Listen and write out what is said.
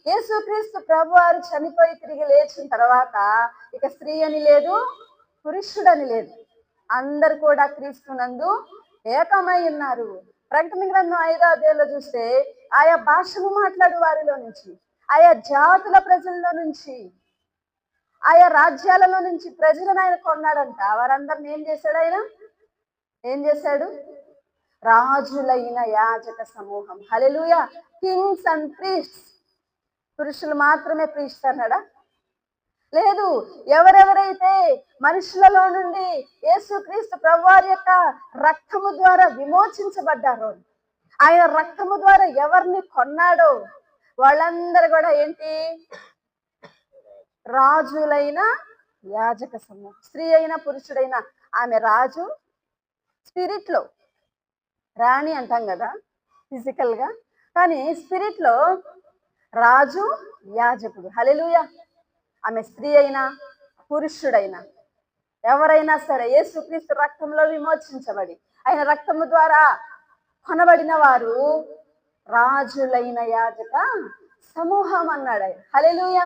యేసుక్రీస్తు ప్రభువారు చనిపోయి తిరిగి లేచిన తర్వాత ఇక స్త్రీ అని లేదు, పురుషుడని లేదు, అందరు కూడా క్రీస్తునందు ఏకమై ఉన్నారు. ప్రకటన గ్రంథం 5వ అధ్యాయంలో చూస్తే ఆయా భాషలు మాట్లాడు వారిలో నుంచి, ఆయా జాతుల ప్రజల్లో నుంచి, ఆయా రాజ్యాలలో నుంచి ప్రజలను ఆయన కొన్నాడంట. వారందరిని ఏం చేశాడు ఆయన? ఏం చేశాడు? రాజులైన యాజక సమూహం. హల్లెలూయా. Kings and priests. పురుషులు మాత్రమే ప్రీస్ట్ అన్నాడా? లేదు. ఎవరెవరైతే మనుషులలో నుండి యేసుక్రీస్తు ప్రభువారి యొక్క రక్తము ద్వారా విమోచించబడ్డారో, ఆయన రక్తము ద్వారా ఎవరిని కొన్నాడో వాళ్ళందరూ కూడా ఏంటి? రాజులైన యాజక సమూహం. స్త్రీ అయినా పురుషుడైనా ఆమె రాజు, స్పిరిట్ లో రాణి అంటాం కదా ఫిజికల్ గా, కానీ స్పిరిట్ లో రాజు, యాజకుడు. హల్లెలూయా. ఆమె స్త్రీ అయినా పురుషుడైనా ఎవరైనా సరే యేసుక్రీస్తు రక్తంలో విమోచించబడి ఆయన రక్తము ద్వారా కొనబడిన వారు రాజులైన యాజక సమూహం అన్నాడు ఆయన. హల్లెలూయా.